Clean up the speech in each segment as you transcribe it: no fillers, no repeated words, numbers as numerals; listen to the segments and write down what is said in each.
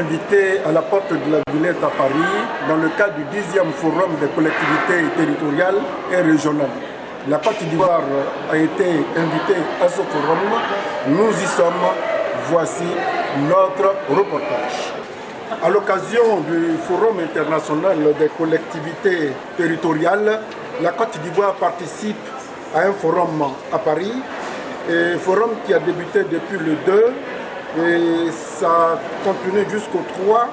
invités à la porte de la Villette à Paris dans le cadre du 10e Forum des collectivités territoriales et régionales. La Côte d'Ivoire a été invitée à ce forum. Nous y sommes. Voici notre reportage. À l'occasion du Forum international des collectivités territoriales, la Côte d'Ivoire participe à un forum à Paris. Un forum qui a débuté depuis le 2 et ça a continué jusqu'au 3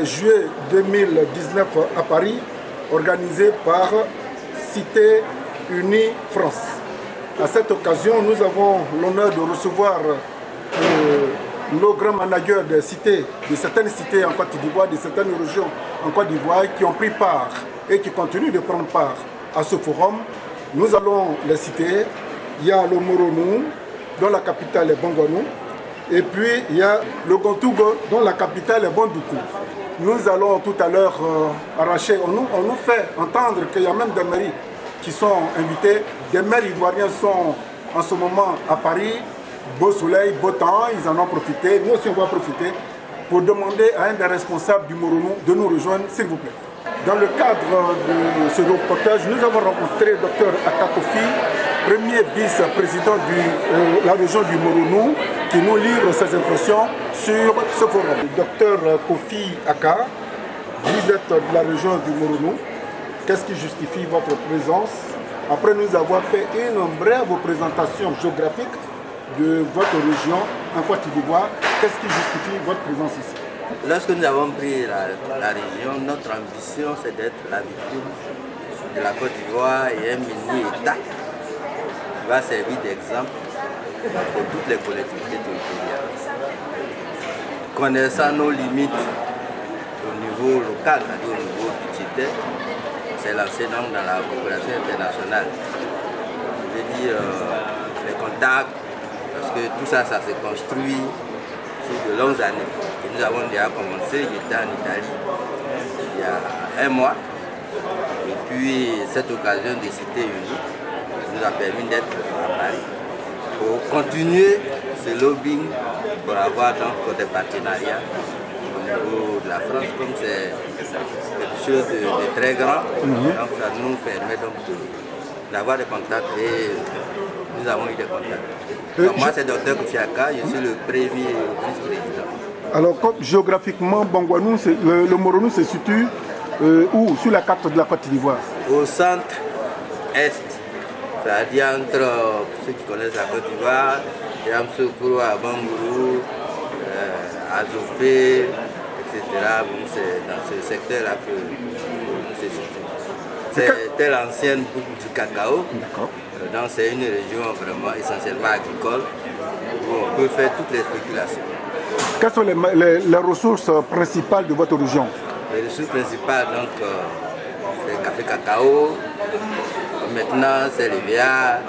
juillet 2019 à Paris, organisé par Cité Unie France. À cette occasion, nous avons l'honneur de recevoir nos grands managers de certaines cités en Côte d'Ivoire, de certaines régions en Côte d'Ivoire qui ont pris part et qui continuent de prendre part à ce forum. Nous allons les citer. Il y a le Moronou, dont la capitale est Bongouanou. Et puis il y a le Gontougo, dont la capitale est Bondoukou. Nous allons tout à l'heure arracher, on nous fait entendre qu'il y a même des mairies qui sont invitées. Des maires ivoiriens sont en ce moment à Paris. Beau soleil, beau temps, ils en ont profité. Nous aussi on va profiter pour demander à un des responsables du Moronou de nous rejoindre, s'il vous plaît. Dans le cadre de ce reportage, nous avons rencontré le Dr Aka Kofi, premier vice-président de la région du Moronou, qui nous livre ses impressions sur ce forum. Dr Kofi Aka, vous êtes de la région du Moronou. Qu'est-ce qui justifie votre présence? Après nous avoir fait une brève présentation géographique de votre région en Côte d'Ivoire, qu'est-ce qui justifie votre présence ici? Lorsque nous avons pris la région, notre ambition c'est d'être la vitrine de la Côte d'Ivoire et un mini-État qui va servir d'exemple pour toutes les collectivités territoriales. Connaissant nos limites au niveau local, c'est-à-dire au niveau budgétaire, c'est lancé donc dans la coopération internationale. Je veux dire, les contacts, parce que tout ça, ça se construit sur de longues années. Et nous avons déjà commencé, j'étais en Italie il y a un mois. Et puis cette occasion de Cité Unie nous a permis d'être à Paris pour continuer ce lobbying pour avoir donc des partenariats au niveau de la France, comme c'est quelque chose de très grand. Donc ça nous permet donc d'avoir des contacts et nous avons eu des contacts. Donc moi c'est Dr Kofi Aka, je suis le premier vice-président. Alors géographiquement, Bongouanou, le Moronou se situe où sur la carte de la Côte d'Ivoire? Au centre-est, c'est-à-dire entre ceux qui connaissent la Côte d'Ivoire, Yamsoukro, Abangourou, Azopé, etc. Bon, c'est dans ce secteur-là que nous se situe. C'était l'ancienne boucle du cacao. Donc c'est une région vraiment essentiellement agricole où on peut faire toutes les spéculations. Quelles sont les ressources principales de votre région? Les ressources principales, donc, c'est le café cacao, maintenant c'est les viandes,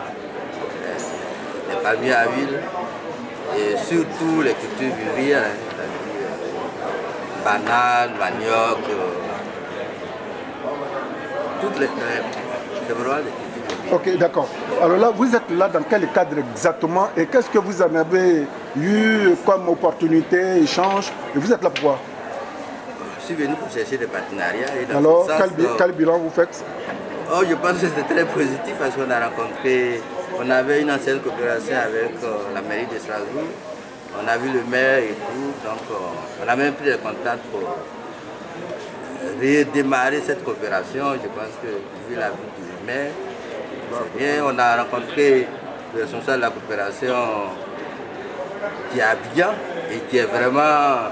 les palmiers à huile et surtout les cultures vivrières, c'est-à-dire bananes, manioc, toutes les c'est vraiment les cultures. Ok, d'accord. Alors là, vous êtes là dans quel cadre exactement et qu'est-ce que vous en avez eu comme opportunité, échange? Et vous êtes là pourquoi? Je suis venu pour chercher des partenariats. Et dans alors, ce sens, quel bilan vous faites? Je pense que c'était très positif parce qu'on a rencontré, on avait une ancienne coopération avec la mairie de Strasbourg. On a vu le maire et tout, donc on a même pris des contacts pour redémarrer cette coopération. Je pense que vu la vie du maire, c'est bien. On a rencontré le responsable de la coopération qui est à Abidjan et qui est vraiment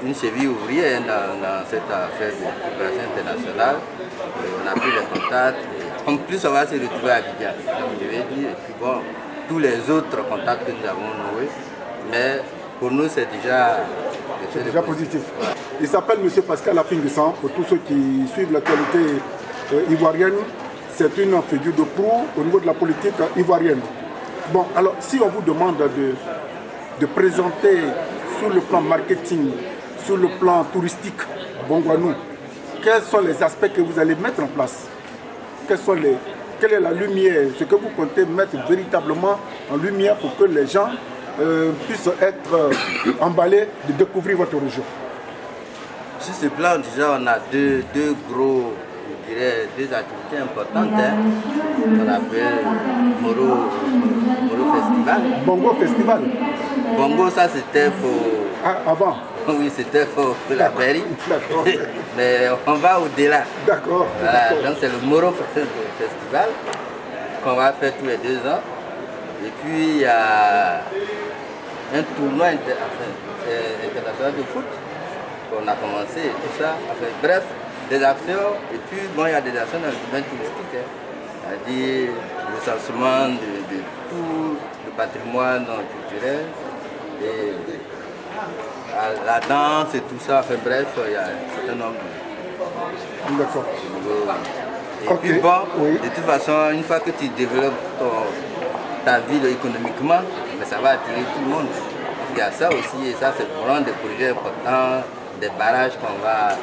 une cheville ouvrière dans cette affaire de coopération internationale. Et on a pris les contacts. Et en plus, on va se retrouver à Abidjan. Donc, je vais dire, et puis bon, tous les autres contacts que nous avons noués, mais pour nous, c'est déjà positif. Il s'appelle M. Pascal Afingsan. Pour tous ceux qui suivent l'actualité ivoirienne, c'est une figure de proue au niveau de la politique ivoirienne. Bon, alors, si on vous demande de présenter sur le plan marketing, sur le plan touristique, Bongouanou, quels sont les aspects que vous allez mettre en place? Quelle est la lumière, ce que vous comptez mettre véritablement en lumière pour que les gens puisse être emballé de découvrir votre région? Sur ce plan, déjà, on a deux gros, je dirais, deux activités importantes. On appelle Moro Festival. Bongo Festival. Bongo, ça c'était pour... Ah, avant? Oui, c'était pour la mairie. Mais on va au-delà. D'accord. Voilà, donc c'est le Moro Festival qu'on va faire tous les 2 ans. Et puis il y a un tournoi international de foot qu'on a commencé, tout ça. Enfin, bref, des actions. Et puis bon, il y a des actions dans le domaine touristique. C'est-à-dire le recensement de tout le patrimoine culturel. Et la danse et tout ça, enfin bref, il y a un certain nombre de... D'accord. Et puis bon, oui. De toute façon, une fois que tu développes ta ville économiquement, mais ça va attirer tout le monde. Il y a ça aussi, et ça c'est vraiment des projets importants, des barrages qu'on va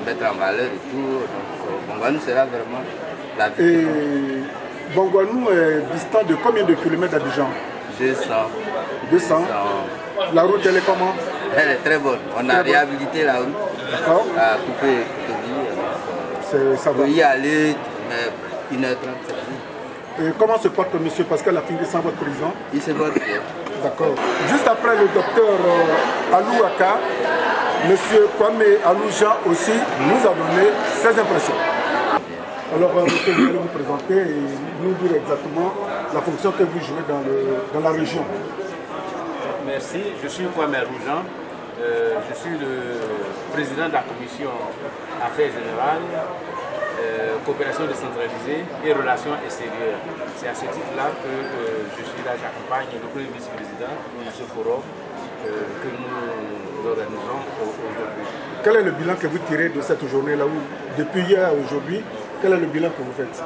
mettre en valeur et tout. Donc Bongouanou sera vraiment la ville. Et Bongouanou est distant de combien de kilomètres d'Abidjan? 200. La route, elle est comment? Elle est très bonne. On a réhabilité la route. D'accord. À couper vie. Ça va. Pour y aller, mais 1h30. Et comment se porte M. Pascal Afingui-San, votre président? Il se porte bien. D'accord. Juste après le docteur Alou Aka, M. Kwame Alou Jean aussi nous a donné ses impressions. Alors, monsieur, vous allez vous présenter et nous dire exactement la fonction que vous jouez dans la région. Merci, je suis Kwame Alou Jean. Je suis le président de la commission Affaires Générales, Coopération décentralisée et Relations extérieures. C'est à ce titre-là que je suis là, j'accompagne le premier vice-président de ce forum que nous organisons aujourd'hui. Quel est le bilan que vous tirez de cette journée-là, depuis hier à aujourd'hui, quel est le bilan que vous faites?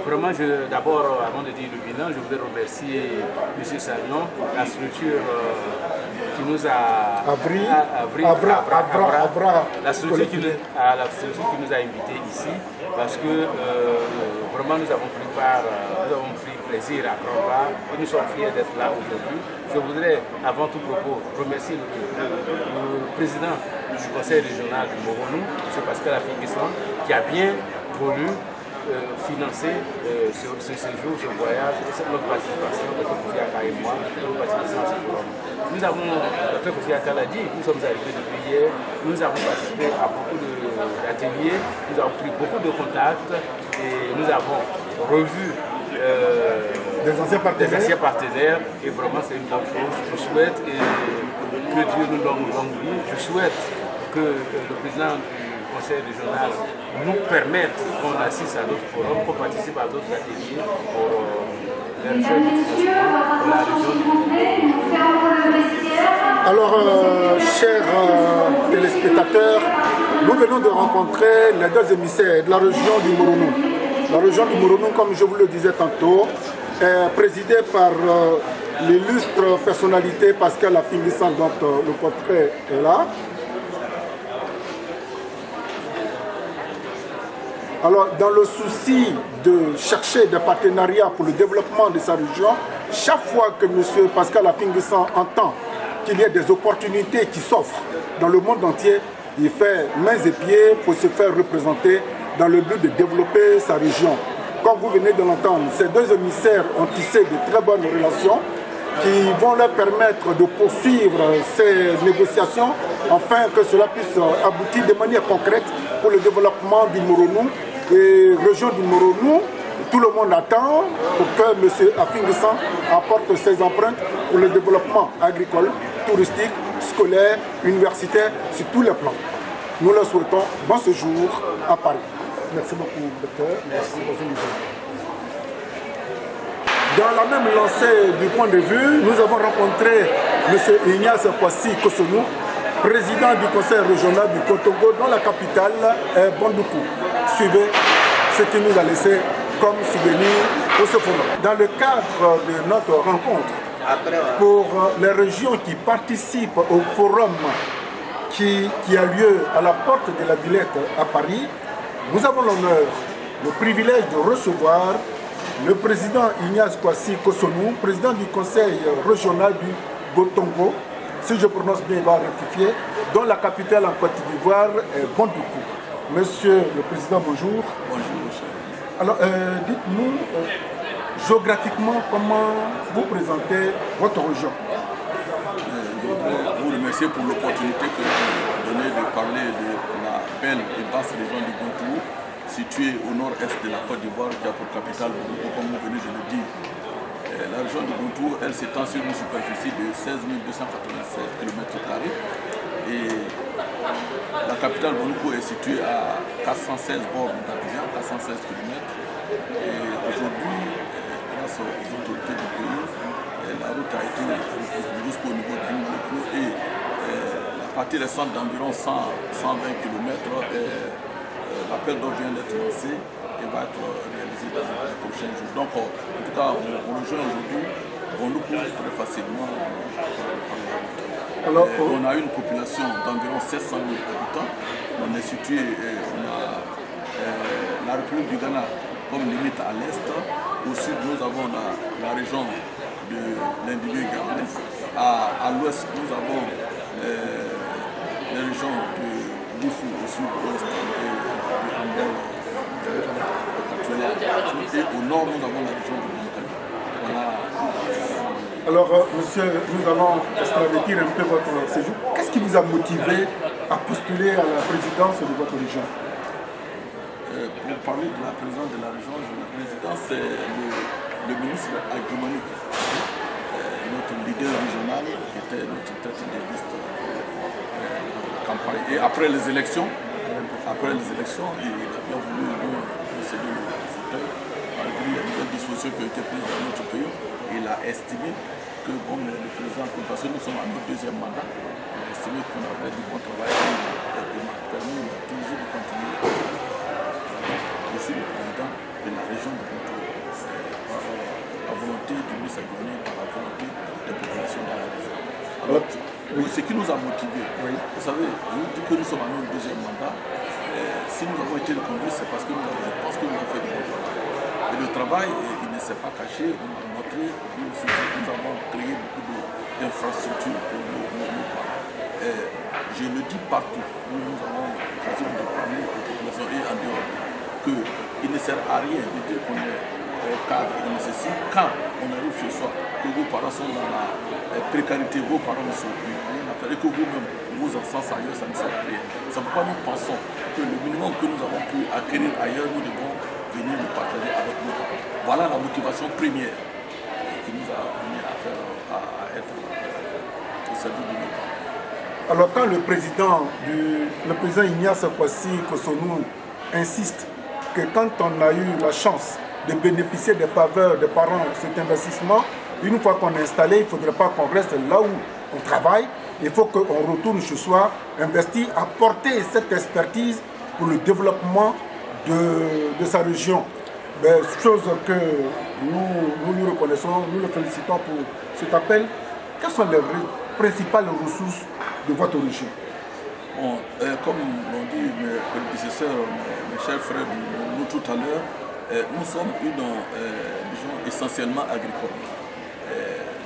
Vraiment, d'abord, avant de dire le bilan, je voudrais remercier M. Sagnon, la structure qui nous a la structure qui nous a invités ici, parce que vraiment nous avons pris plaisir à prendre part et nous sommes fiers d'être là aujourd'hui. Je voudrais, avant tout propos, remercier le président du conseil régional du Moronou, M. Pascal Afingui-San, qui a bien voulu financer ce séjour, ce voyage, notre participation, Dr Kofi Aka et moi, notre participation à ce forum. Nous avons, Dr Kofi Aka l'a dit, nous sommes arrivés depuis hier, nous avons participé à beaucoup d'ateliers, nous avons pris beaucoup de contacts et nous avons revu des anciens partenaires et vraiment c'est une bonne chose. Je souhaite que Dieu nous donne une longue vie, je souhaite que le président du conseil régional nous permettre qu'on assiste à d'autres forums, qu'on participe à d'autres ateliers pour les recherches pour la région. Alors, chers téléspectateurs, nous venons de rencontrer les 2 émissaires de la région du Moronou. La région du Moronou, comme je vous le disais tantôt, est présidée par l'illustre personnalité Pascal Afingui-San, dont le portrait est là. Alors, dans le souci de chercher des partenariats pour le développement de sa région, chaque fois que M. Pascal Afingui-San entend qu'il y a des opportunités qui s'offrent dans le monde entier, il fait mains et pieds pour se faire représenter dans le but de développer sa région. Comme vous venez de l'entendre, ces 2 émissaires ont tissé de très bonnes relations qui vont leur permettre de poursuivre ces négociations afin que cela puisse aboutir de manière concrète pour le développement du Moronou. Et région du Moronou, tout le monde attend pour que M. Afingui-San apporte ses empreintes pour le développement agricole, touristique, scolaire, universitaire, sur tous les plans. Nous leur souhaitons bon séjour à Paris. Merci beaucoup, docteur. Merci. Dans la même lancée du point de vue, nous avons rencontré M. Ignace Kwasi Kosonou, président du conseil régional du Kotogo, dont la capitale est Bondoukou. Suivez ce qu'il nous a laissé comme souvenir pour ce forum. Dans le cadre de notre rencontre, pour les régions qui participent au forum qui a lieu à la porte de la Villette à Paris, nous avons l'honneur, le privilège de recevoir le président Ignace Kwasi Kosonou, président du conseil régional du Gotongo, si je prononce bien, il va rectifier, dont la capitale en Côte d'Ivoire est Bondoukou. Monsieur le Président, bonjour. Bonjour, monsieur. Alors, dites-nous, géographiquement, comment vous présentez votre région? Je voudrais vous remercier pour l'opportunité que vous donnez de parler de la belle et vaste région du Gontour, située au nord-est de la Côte d'Ivoire, qui a pour capitale, comme vous venez de le dire. La région du Gontour, elle s'étend sur une superficie de 16 296 km². Et la capitale Bondoukou est située à 416 bornes d'Abidjan, 416 km. Et aujourd'hui, grâce aux autorités du pays, la route a été jusqu'au niveau du Bondoukou et la partie restante d'environ 120 km, l'appel d'offres vient d'être lancé et va être réalisé dans les prochains jours. Donc, en tout cas, on rejoint aujourd'hui Bondoukou très facilement. Alors, on a une population d'environ 700 000 habitants. On est situé, on a la République du Ghana comme limite à l'est. Au sud, nous avons la région de l'Individu Gabonais. À l'ouest, nous avons les régions de Bifou au sud-ouest et de Ambel et au nord, nous avons la région de Bankali. Alors, monsieur, nous allons extravertir un peu votre séjour. Qu'est-ce qui vous a motivé à postuler à la présidence de votre région? Pour parler de la présidence de la région, la présidence, c'est le ministre Agrimonique, notre leader régional, qui était notre tête de liste campagne. Et après les élections, il a bien voulu nous céder le fauteuil, malgré les nouvelles dispositions qui ont été prises dans notre pays. Il a estimé que, bon, le président, parce que nous sommes à notre deuxième mandat, il a estimé qu'on avait du bon travail et il m'a permis toujours de continuer. Je suis le président de la région de Gontour, par la volonté du ministre Agrimonique, par la volonté des populations de la région. Alors, ce qui nous a motivés, vous savez, je vous dis que nous sommes à notre deuxième mandat. Si nous avons été reconduits, c'est parce que je pense que nous avons fait du bon travail. Et le travail, il ne s'est pas caché, on a montré, nous avons créé beaucoup d'infrastructures pour nos parents. Je le dis partout, nous avons l'occasion de parler aux populations et en dehors, qu'il ne sert à rien de dire qu'on est cadre et nécessaire quand on arrive chez soi, que vos parents sont dans la précarité, vos parents ne sont plus rien à faire et que vous-même, vos enfants ailleurs, ça ne sert à rien. C'est pourquoi nous pensons que le minimum que nous avons pu acquérir ailleurs, nous devons venir le partager avec nos parents. Voilà la motivation première qui nous a amené à être au service de nos parents. Alors quand le président Ignace Kwasi Kosonou insiste que quand on a eu la chance de bénéficier des faveurs des parents, cet investissement, une fois qu'on est installé, il ne faudrait pas qu'on reste là où on travaille, il faut qu'on retourne chez soi, investir, apporter cette expertise pour le développement de sa région. Chose que nous reconnaissons, nous le félicitons pour cet appel. Quelles sont les principales ressources de votre région? Bon, comme l'ont dit mes prédécesseurs, mes chers frères, nous tout à l'heure, nous sommes une région essentiellement agricole.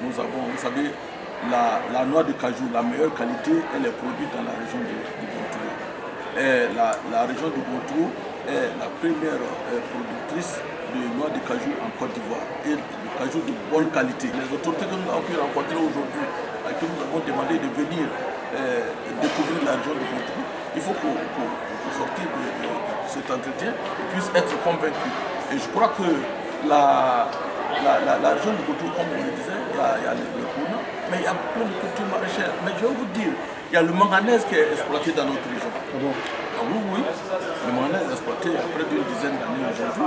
Nous avons, vous savez, la noix de cajou, la meilleure qualité, elle est produite dans la région du Gontour. La région du Gontour est la première productrice de noix de cajou en Côte d'Ivoire et de cajou de bonne qualité. Les autorités que nous avons pu rencontrer aujourd'hui, à qui nous avons demandé de venir découvrir la région du Gontour, il faut qu'au sortir de cet entretien, ils puissent être convaincus. Et je crois que la région du Gontour, comme on le disait, il y a le Kouna, mais il y a plein de cultures maraîchères. Mais je vais vous dire, il y a le manganèse qui est exploité dans notre région. Oui, le manganèse est exploité à près d'une dizaine d'années aujourd'hui,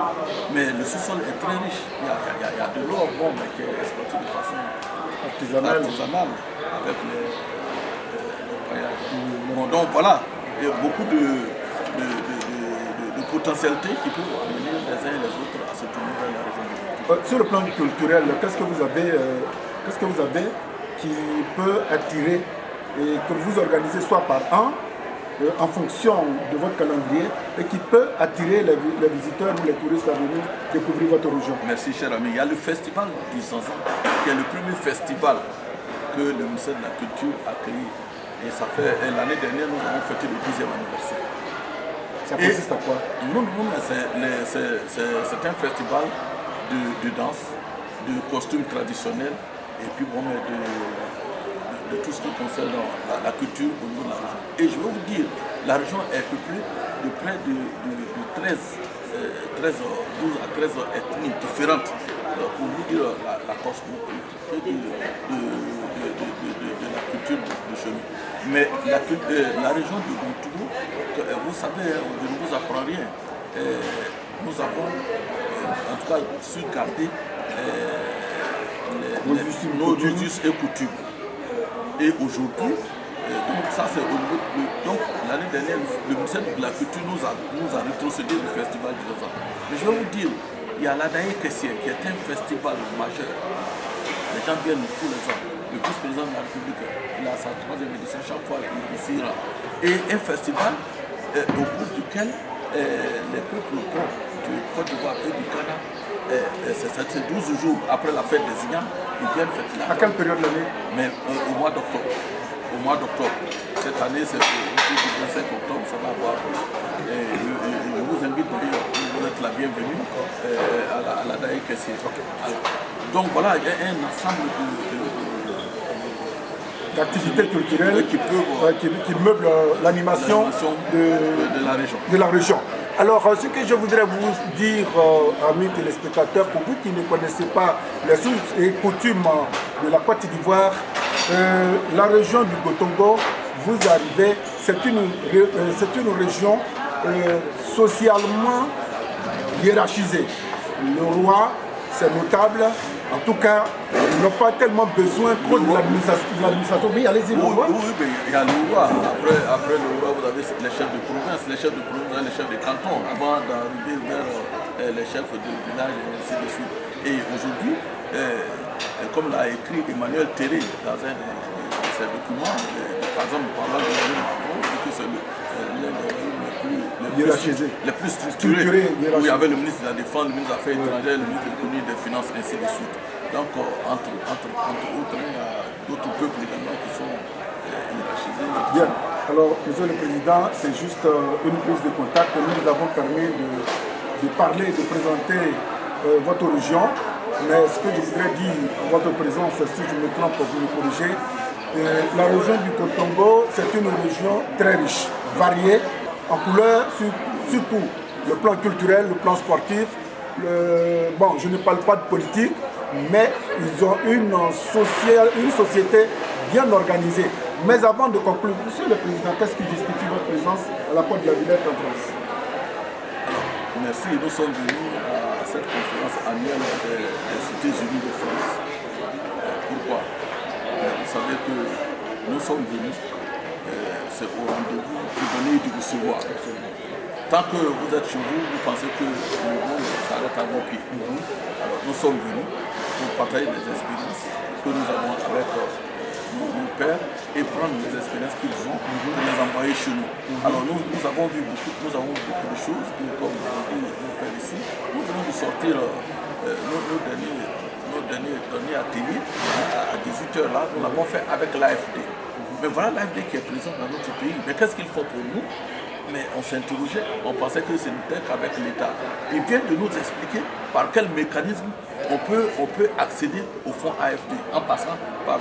mais le sous-sol est très riche. Il y a de l'or bon, mais qui est exploité de façon artisanale avec les paillages. Bon, donc voilà, il y a beaucoup de potentialités qui peuvent amener les uns et les autres à se tourner vers la région. Sur le plan culturel, qu'est-ce que vous avez qui peut attirer et que vous organisez soit par an, en fonction de votre calendrier, et qui peut attirer les visiteurs ou les touristes à venir découvrir votre région? Merci cher ami. Il y a le festival du Zanzan, qui est le premier festival que le ministère de la Culture a créé. Et ça fait l'année dernière, nous avons fêté le 10e anniversaire. Ça consiste à quoi? C'est un festival de danse, de costumes traditionnels et puis bon, de tout ce qui concerne la culture au niveau de la région. Et je vais vous dire, la région est peuplée de près de 12 à 13 ethnies différentes. Pour vous dire la cosmopolité de la culture de chez nous. Mais la région du Gontougou, vous savez, je ne vous apprends rien. Nous avons en tout cas su garder nos us et coutumes. Et aujourd'hui, donc ça c'est au niveau donc l'année dernière, le ministère de la Culture nous a rétrocédé du festival du 2 ans. Mais je vais vous dire, il y a l'Adaïe Kessier qui est un festival majeur. Les gens viennent tous les ans. Le vice-président de la République, il a sa 3e édition, chaque fois il ira. Et un festival au cours duquel les peuples du Côte d'Ivoire et du Ghana, c'est 12 jours après la fête des Ignans, ils viennent fêter la. À quelle période de l'année? Mais au mois d'octobre. Au mois d'octobre. Cette année, c'est le 25 octobre, ça va avoir. Je vous invite d'ailleurs, vous êtes la bienvenue à la Daï Kessier. Donc voilà, il y a un ensemble d'activités culturelles qui meublent l'animation de la région. Alors, ce que je voudrais vous dire, amis téléspectateurs, pour vous qui ne connaissez pas les sources et coutumes de la Côte d'Ivoire, la région du Gotongo, vous arrivez, c'est une région socialement hiérarchisée. Le roi, c'est notable. En tout cas, ils n'ont pas tellement besoin trop de l'administration. Mais allez-y, le roi. Oui, mais il y a le roi. Après le roi, vous avez les chefs de province, les chefs de canton, avant d'arriver vers les chefs de village, et ainsi de suite. Et aujourd'hui, comme l'a écrit Emmanuel Terré dans un de ses documents, par exemple, parlant de Macron, que c'est l'un des plus structurés, où il y avait le ministre de la Défense, le ministre des Affaires étrangères, le ministre de l'Économie et des Finances, ainsi de suite. Donc, entre autres, il y a d'autres peuples également qui sont hiérarchisés. Bien. Alors, Monsieur le Président, c'est juste une prise de contact. Nous nous avons permis de parler, de présenter votre région. Mais ce que je voudrais dire en votre présence, si je me trompe, vous me corrigez, la région du Gotongo, c'est une région très riche, variée, en couleurs, surtout le plan culturel, le plan sportif. Bon, je ne parle pas de politique, mais ils ont une société bien organisée. Mais avant de conclure, Monsieur le Président, qu'est-ce qui justifie votre présence à la Porte de la Villette en France? Merci, nous sommes venus à cette conférence annuelle des Cités Unies de France. Pourquoi? Vous savez que nous sommes venus, c'est au rendez-vous de donner et de recevoir. Tant que vous êtes chez vous, vous pensez que le monde s'arrête à vos pieds. Alors nous sommes venus pour partager des expériences que nous avons avec nos pères et prendre les expériences qu'ils ont pour les envoyer chez nous. Alors nous avons vu beaucoup de choses, comme nos pères ici. Nous venons de sortir nos derniers ateliers à 18h là, nous l'avons fait avec l'AFD. Mais voilà l'AFD qui est présent dans notre pays. Mais qu'est-ce qu'il faut pour nous? Mais on s'interrogeait, on pensait que ce n'était qu'avec l'État. Ils viennent de nous expliquer par quel mécanisme on peut accéder au fonds AFD en passant par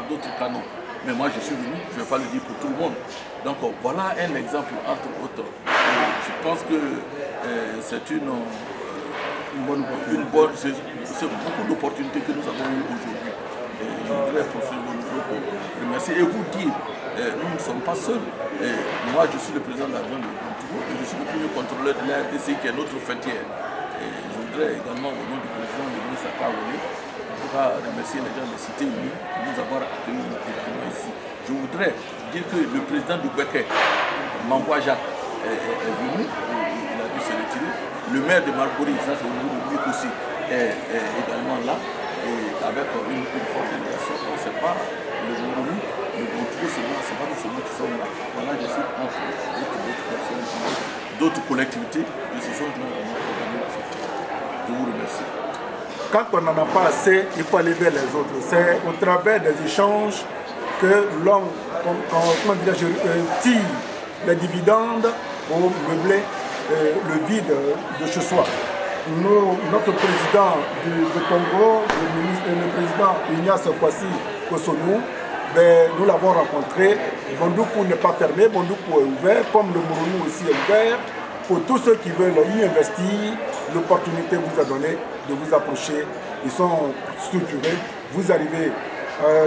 d'autres canaux. Mais moi je suis venu, je ne vais pas le dire pour tout le monde. Donc voilà un exemple entre autres. Je pense que c'est c'est beaucoup d'opportunités que nous avons eues aujourd'hui. Et je voudrais profiter de vous remercier et vous dire, nous ne sommes pas seuls. Moi, je suis le président de la région de Gontougou et je suis le premier contrôleur de la RDC qui est notre fêtière. Et je voudrais également, au nom du président de ministre Akaoulé, remercier les gens des Cités Unies de nous avoir accueillis également ici. Je voudrais dire que le président du Béquet, Mamboua Jacques, est venu, il a dû se retirer. Le maire de Marcory, ça c'est au niveau de lui aussi, est également là. Et avec une forte délégation, on ne sait pas le Moroni, le Gontougou, c'est pas seulement qui sont là. Voilà, je suis entre d'autres personnes, d'autres collectivités qui se sont joints à notre organisation. Je vous remercie. quand on n'en a pas assez, il faut aller vers les autres. C'est au travers des échanges que l'homme tire les dividendes pour meubler le vide de chez soi. Notre président du Congo, le président Ignace Kwasi Kosonou, nous l'avons rencontré. Bondoukou n'est pas fermé, Bondoukou est ouvert, comme le Moronou aussi est ouvert. Pour tous ceux qui veulent y investir, l'opportunité vous a donné de vous approcher. Ils sont structurés. Vous arrivez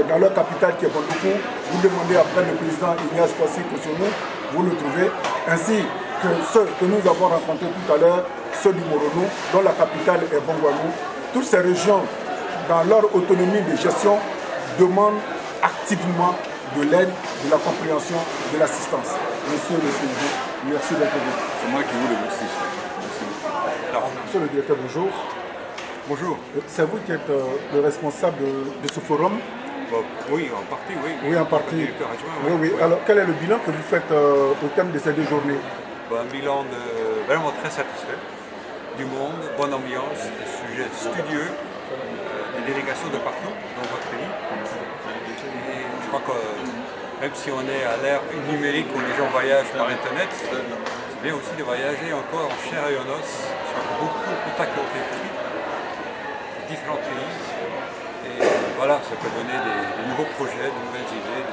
dans leur capitale qui est Bondoukou, vous demandez après le président Ignace Kwasi Kosonou, vous le trouvez, ainsi que ceux que nous avons rencontrés tout à l'heure, ceux du Moronou, dont la capitale est Bongouanou. Toutes ces régions, dans leur autonomie de gestion, demandent activement de l'aide, de la compréhension, de l'assistance. Monsieur le Président, merci d'être venu. C'est moi qui vous remercie. Merci. Alors, monsieur le directeur, bonjour. Bonjour. C'est vous qui êtes le responsable de ce forum? Bon, oui, en partie, oui. Oui, en partie. Oui. Alors, quel est le bilan que vous faites au terme de ces 2 journées? Un bilan vraiment très satisfait. Du monde, bonne ambiance, des sujets studieux, des délégations de partout dans votre pays. Et je crois que même si on est à l'ère numérique où les gens voyagent par Internet, c'est bien aussi de voyager encore en chair et en os. Sur beaucoup de contacts qui ont été pris de différents pays. Et voilà, ça peut donner des nouveaux projets, de nouvelles idées.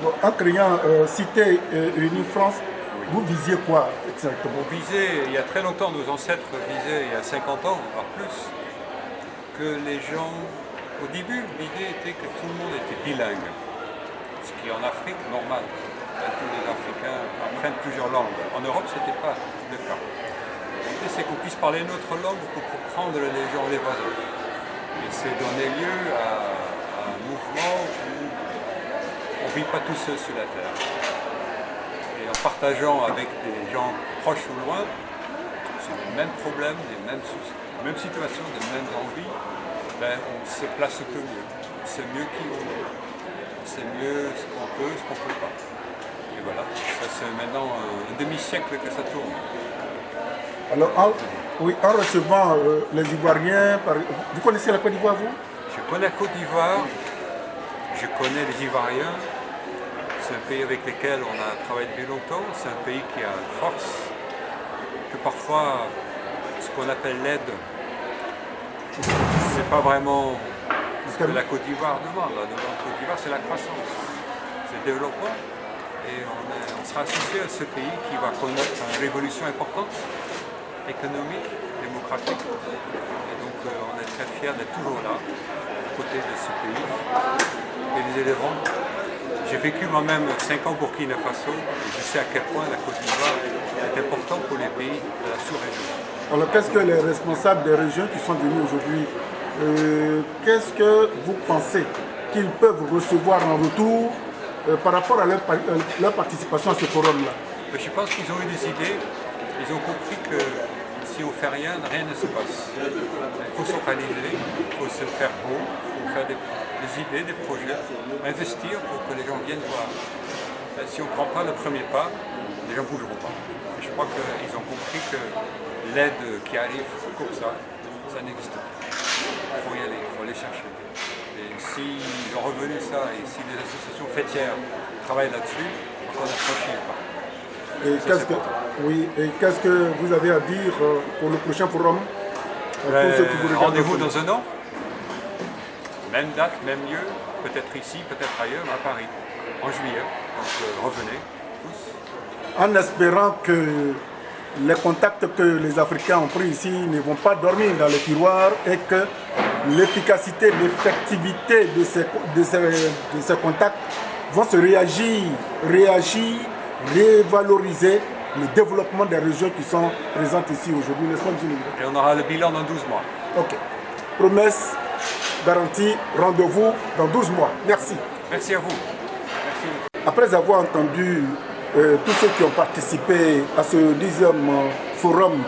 Bon, en créant Cité Unie France, vous visiez quoi exactement? On visait, il y a très longtemps, nos ancêtres visaient, il y a 50 ans, voire plus, que les gens, au début, l'idée était que tout le monde était bilingue. Ce qui est en Afrique normal. Tous les Africains apprennent plusieurs langues. En Europe, ce n'était pas le cas. L'idée, c'est qu'on puisse parler notre langue pour comprendre les gens, les voisins. Et c'est donné lieu à un mouvement où on ne vit pas tout seul sur la terre. Et en partageant avec des gens proches ou loin, c'est les mêmes problèmes, les mêmes soucis, les mêmes situations, les mêmes envies, on se place un peu mieux. On sait mieux qui on est. On sait mieux ce qu'on peut, ce qu'on ne peut pas. Et voilà, ça c'est maintenant un demi-siècle que ça tourne. Alors, en recevant les Ivoiriens, vous connaissez la Côte d'Ivoire, vous? Je connais la Côte d'Ivoire, je connais les Ivoiriens. C'est un pays avec lequel on a travaillé depuis longtemps. C'est un pays qui a une force, que parfois, ce qu'on appelle l'aide, c'est pas vraiment ce que la Côte d'Ivoire demande. La demande de Côte d'Ivoire, c'est la croissance, c'est le développement. Et on sera associé à ce pays qui va connaître une révolution importante, économique, démocratique. Et donc, on est très fiers d'être toujours là, à côté de ce pays, et les élèverons. J'ai vécu moi-même 5 ans au Burkina Faso et je sais à quel point la Côte d'Ivoire est importante pour les pays de la sous-région. Alors qu'est-ce que les responsables des régions qui sont venus aujourd'hui, qu'est-ce que vous pensez qu'ils peuvent recevoir en retour par rapport à leur participation à ce forum-là? Je pense qu'ils ont eu des idées, ils ont compris que si on ne fait rien, rien ne se passe. Il faut s'organiser, il faut se faire beau, il faut faire des idées, des projets, investir pour que les gens viennent voir. Si on ne prend pas le premier pas, les gens ne bougeront pas. Et je crois qu'ils ont compris que l'aide qui arrive comme ça n'existe pas. Il faut y aller, il faut aller chercher. Et s'ils ont revenu ça, et si les associations fêtières travaillent là-dessus, on ne franchit pas. Et qu'est-ce que vous avez à dire pour le prochain forum? Rendez-vous dans un an. Même date, même lieu, peut-être ici, peut-être ailleurs, à Paris, en juillet. Donc revenez tous. En espérant que les contacts que les Africains ont pris ici ne vont pas dormir dans les tiroirs et que l'efficacité, l'effectivité de ces contacts vont se réagir, révaloriser le développement des régions qui sont présentes ici aujourd'hui, n'est-ce pas, monsieur le directeur? Et on aura le bilan dans 12 mois. Ok. Promesse, garantie, rendez-vous dans 12 mois. Merci. Merci à vous. Merci. Après avoir entendu tous ceux qui ont participé à ce 10e forum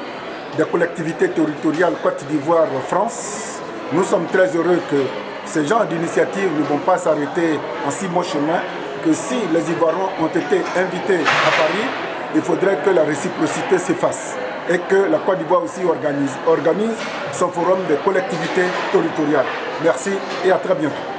des collectivités territoriales Côte d'Ivoire-France, nous sommes très heureux que ces genres d'initiatives ne vont pas s'arrêter en 6 mois chemin, que si les Ivoiriens ont été invités à Paris, il faudrait que la réciprocité s'efface. et que la Côte d'Ivoire aussi organise son forum des collectivités territoriales. Merci et à très bientôt.